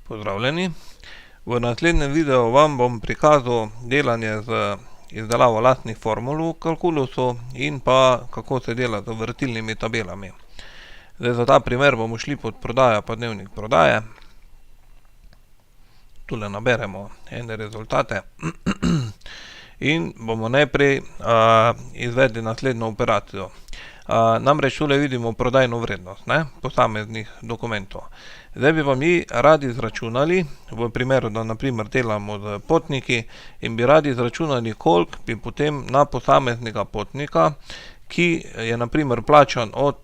Pozdravljeni. V naslednjem videu vam bom prikazal delanje z izdelavo lastnih formul v kalkulusu in pa kako se dela z vrtilnimi tabelami. Zdaj, za ta primer bomo šli pod prodaja pa dnevnik prodaje. Tule naberemo ene rezultate in bomo najprej izvedli naslednjo operacijo. Namreč tule vidimo prodajno vrednost posameznih dokumentov. Zdaj bi vam radi izračunali, v primeru, da na primer delamo z potniki, in bi radi izračunali, koliko bi potem na posameznega potnika, ki je na primer plačan od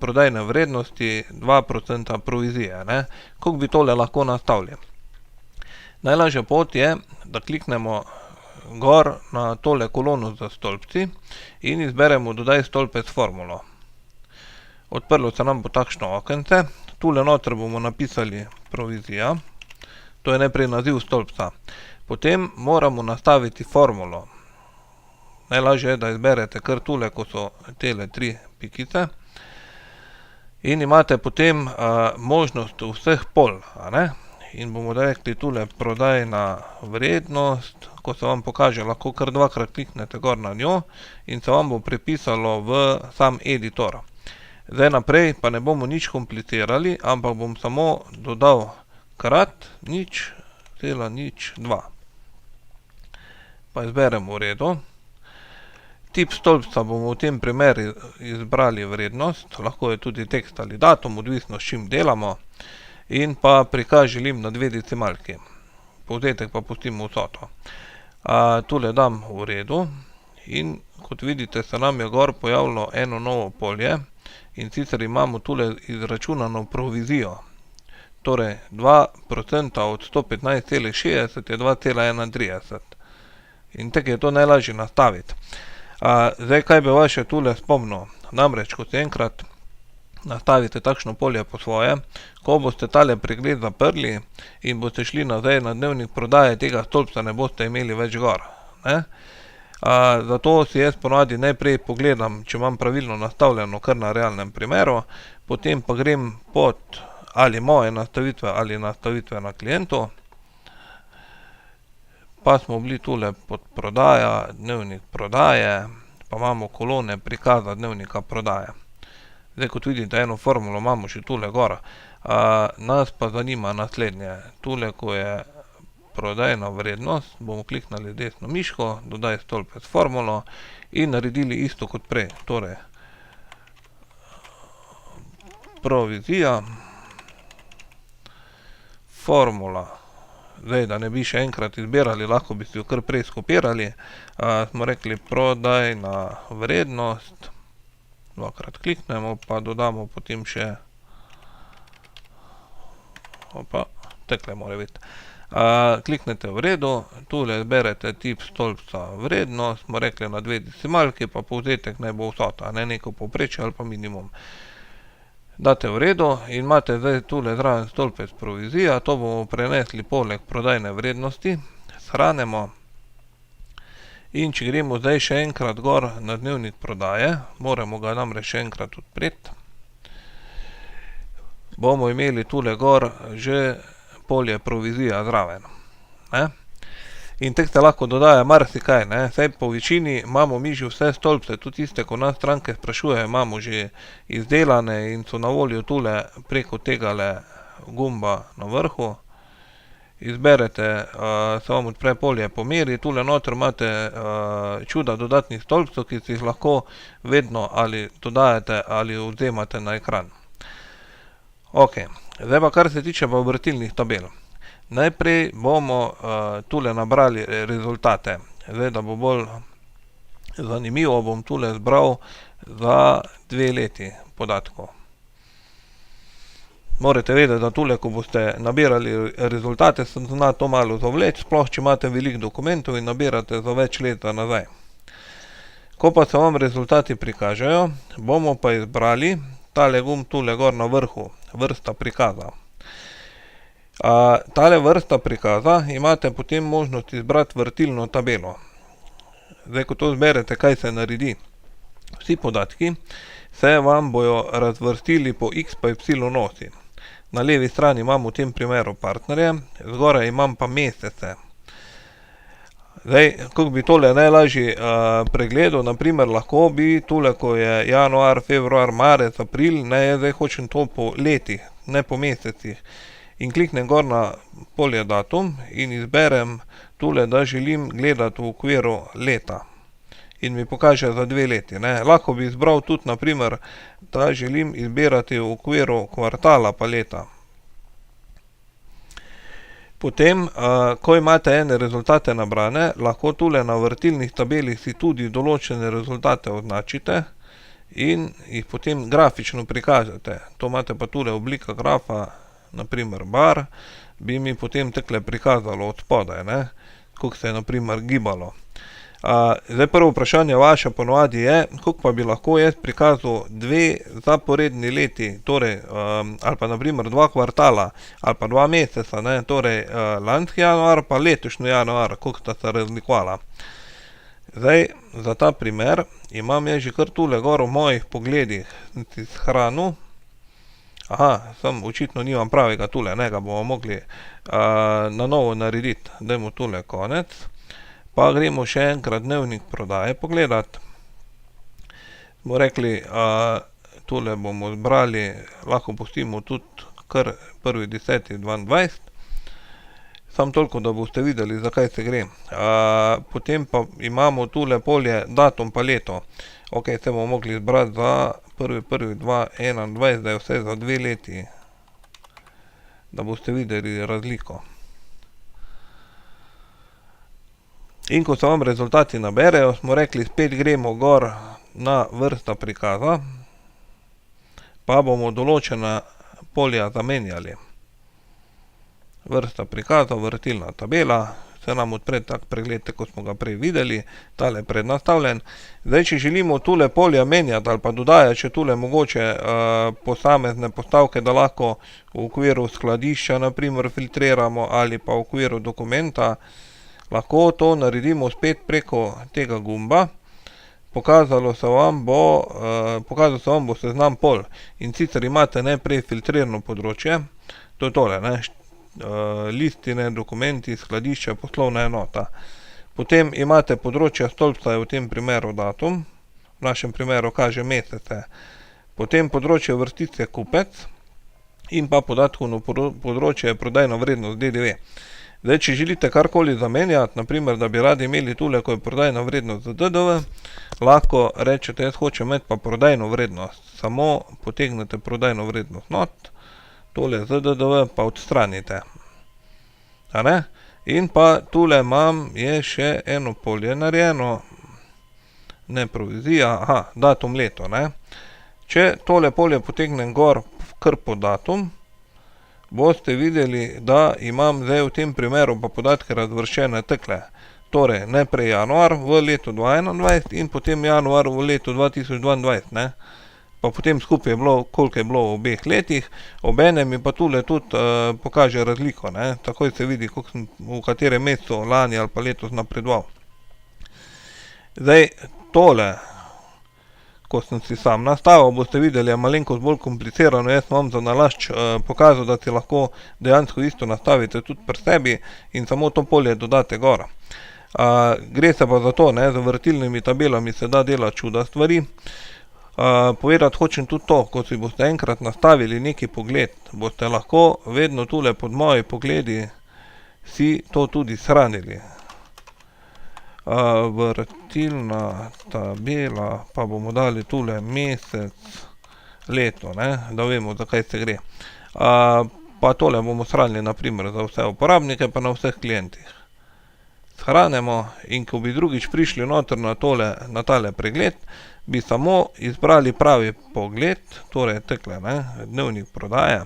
prodajne vrednosti 2% provizije, koliko bi tole lahko nastavili. Najlažja pot je, da kliknemo gor na tole kolono za stolpci in izberemo dodaj stolpec formulo. Odprlo se nam bo takšno okence. Tule noter bomo napisali provizija, to je najprej naziv stolpca. Potem moramo nastaviti formulo. Najlažje je, da izberete kar tule, ko so tele 3 pikice. In imate potem možnost vseh pol, in bomo rekli tule prodajna vrednost. Ko se vam pokaže, lahko kar dvakrat kliknete gor na njo in se vam bo prepisalo v sam editor. Zdaj naprej pa ne bomo nič komplicirali, ampak bom samo dodal krat 0,02. Pa izberemo v redu. Tip stolpca bomo v tem primeru izbrali vrednost, lahko je tudi tekst ali datum, odvisno s čim delamo. In pa prikaz želim na 2 decimalki. Povzetek pa pustimo vsoto. Tule dam v redu in kot vidite, se nam je gor pojavilo eno novo polje. In sicer imamo tule izračunano provizijo. Torej 2% od 115,60 je 2,31. In tako je to najlažje nastaviti. Zdaj, kaj bi vas še tule spomnil? Namreč, ko se enkrat nastavite takšno polje po svoje, ko boste tale pregled zaprli in boste šli nazaj na dnevnik prodaje, tega stolpca ne boste imeli več gor. Zato si jaz ponavadi najprej pogledam, če imam pravilno nastavljeno kar na realnem primeru, potem pa grem pod ali moje nastavitve ali nastavitve na klientu. Pa smo bili tule pod prodaja, dnevnik prodaje, pa imamo kolone prikaza dnevnika prodaje. Zdaj, kot vidite, eno formulo imamo še tule gor. Nas pa zanima naslednje. Tule, ko je prodajna vrednost, bomo kliknili desno miško, dodaj stolpec formulo in naredili isto kot prej. Torej, provizija, formula. Zdaj, da ne bi še enkrat izbirali, lahko bi si jo kar prej skopirali. Smo rekli prodajna vrednost. Dvakrat kliknemo, pa dodamo potem še tekle mora biti. Kliknete v redu, tule izberete tip stolpca vrednost, smo rekli na 2 decimalki, pa povzetek naj bo vsota, neko povprečje ali pa minimum. Date v redu in imate zdaj tule zraven stolpec provizija, to bomo prenesli poleg prodajne vrednosti, shranemo. In če gremo zdaj še enkrat gor na dnevnik prodaje, moramo ga namreč še enkrat odpreti, bomo imeli tule gor že polje provizija zraven. In tek se lahko dodaja marsikaj, saj po večini imamo mi že vse stolpce, tudi tiste, ko nas stranke sprašujejo, imamo že izdelane in so na voljo tule preko tegale gumba na vrhu. Izberete, se vam odpre polje po meri, tule noter imate čuda dodatnih stolpcev, ki si jih lahko vedno ali dodajate ali vzemate na ekran. Zdaj pa kar se tiče pa vrtilnih tabel. Najprej bomo tule nabrali rezultate. Zdaj, da bo bolj zanimivo, bom tule zbral za 2 leti podatkov. Morate vedeti, da tule, ko boste nabirali rezultate, se zna to malo zavleči, sploh če imate veliko dokumentov in nabirate za več let nazaj. Ko pa se vam rezultati prikažejo, bomo pa izbrali tale gumb tule gor na vrhu, vrsta prikaza. Tale vrsta prikaza imate potem možnost izbrati vrtilno tabelo. Zdaj, ko to zberete, kaj se naredi? Vsi podatki se vam bojo razvrstili po x pa y osi. Na levi strani imam v tem primeru partnerje, zgoraj imam pa mesece. Zdaj, kako bi tole najlažje pregledal, naprimer lahko bi tule, ko je januar, februar, marec, april, ne, jaz zdaj hočem to po letih, ne po mesecih. In kliknem gor na polje datum in izberem tule, da želim gledati v okviru leta. In mi pokaže za 2 leti, ne. Lahko bi izbral tudi, naprimer, da želim izbirati v okviru kvartala pa leta. Potem, ko imate ene rezultate nabrane, lahko tule na vrtilnih tabelih si tudi določene rezultate označite in jih potem grafično prikažete. To imate pa tule oblika grafa, naprimer bar, bi mi potem takole prikazalo od spodaj, ne, koliko se je naprimer gibalo. Zdaj prvo vprašanje vaše ponovadi je, koliko pa bi lahko jaz prikazal 2 zaporedni leti, torej, ali pa naprimer 2 kvartala, ali pa 2 meseca, ne, torej, lanski januar pa letošnji januar, koliko sta se razlikovala. Zdaj, za ta primer imam jaz že kar tule gor v mojih pogledih, sem si shranil. Samo očitno nimam pravega tule, ne, ga bomo mogli na novo narediti. Dajmo tule konec. Pa gremo še enkrat dnevnik prodaje pogledati. Smo rekli, tule bomo zbrali, lahko pustimo tudi kar 1.10.22. Samo toliko, da boste videli, za kaj se gre. Potem pa imamo tule polje datum pa leto. Okej, se bomo mogli zbrati za 1.1.2021, da je vse za 2 leti. Da boste videli razliko. In ko se vam rezultati naberejo, smo rekli, spet gremo gor na vrsta prikaza, pa bomo določena polja zamenjali. Vrsta prikaza, vrtilna tabela, se nam odpre tak pregled, kot smo ga prej videli, tale prednastavljen. Zdaj, če želimo tule polja menjati ali pa dodajati še tule mogoče posamezne postavke, da lahko v okviru skladišča naprimer filtriramo ali pa v okviru dokumenta, lahko to naredimo spet preko tega gumba. Pokazal se vam bo seznam polj. In sicer imate najprej filtrirano področje, to je tole, ne, listine, dokumenti, skladišča, poslovna enota. Potem imate področje stolpca, je v tem primeru datum, v našem primeru kaže mesece. Potem področje vrstice kupec in pa podatkovno področje prodajna vrednost DDV. Zdaj, če želite karkoli zamenjati, naprimer, da bi radi imeli tule, ko je prodajna vrednost za DDV, lahko rečete, jaz hočem imeti pa prodajno vrednost. Samo potegnete prodajno vrednost not, tole z DDV pa odstranite. A ne? In pa tule imam, je še eno polje narejeno, ne provizija, datum leto, ne. Če tole polje potegnem gor kar po datum, boste videli, da imam zdaj v tem primeru pa podatke razvrščene takole. Torej, najprej januar v letu 2021 in potem januar v letu 2022, ne. Pa potem skupaj je bilo, koliko je bilo v obeh letih, obenem mi pa tule tudi pokaže razliko, ne. Takoj se vidi, koliko sem v katerem mesecu lani ali pa letos napredoval. Zdaj, tole, ko sem si sam nastavil, boste videli, je malenkost bolj komplicirano. Jaz vam za nalašč pokazal, da si lahko dejansko isto nastavite tudi pri sebi in samo to polje dodate gor. Gre se pa za to, ne, z vrtilnimi tabelami se da delati čuda stvari. Povedati hočem tudi to, ko si boste enkrat nastavili neki pogled, boste lahko vedno tule pod moji pogledi si to tudi shranili. Vrtilna tabela, pa bomo dali tule mesec, leto, ne, da vemo, za kaj se gre. Pa tole bomo shranili naprimer za vse uporabnike, pa na vseh klientih. Shranimo in ko bi drugič prišli noter na tale pregled, bi samo izbrali pravi pogled, torej takole, ne, dnevnik prodaje.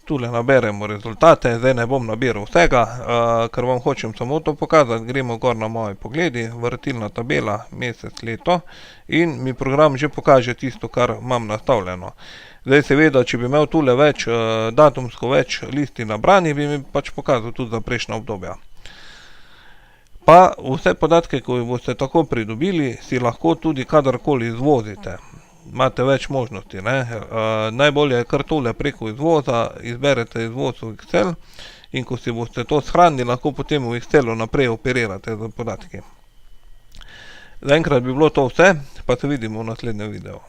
Tule naberemo rezultate, zdaj ne bom nabiral vsega, ker vam hočem samo to pokazati. Gremo gor na moji pogledi, vrtilna tabela, mesec, leto in mi program že pokaže tisto, kar imam nastavljeno. Zdaj seveda, če bi imel tule datumsko več listi nabrani, bi mi pač pokazal tudi za prejšnja obdobja. Pa vse podatke, ko jih boste tako pridobili, si lahko tudi kadarkoli izvozite. imate več možnosti, ne. Najbolje je kar tole preko izvoza, izberete izvoz v Excel, in ko si boste to shranili, lahko potem v Excelu naprej operirate z podatki. Zaenkrat bi bilo to vse, pa se vidimo v naslednjem videu.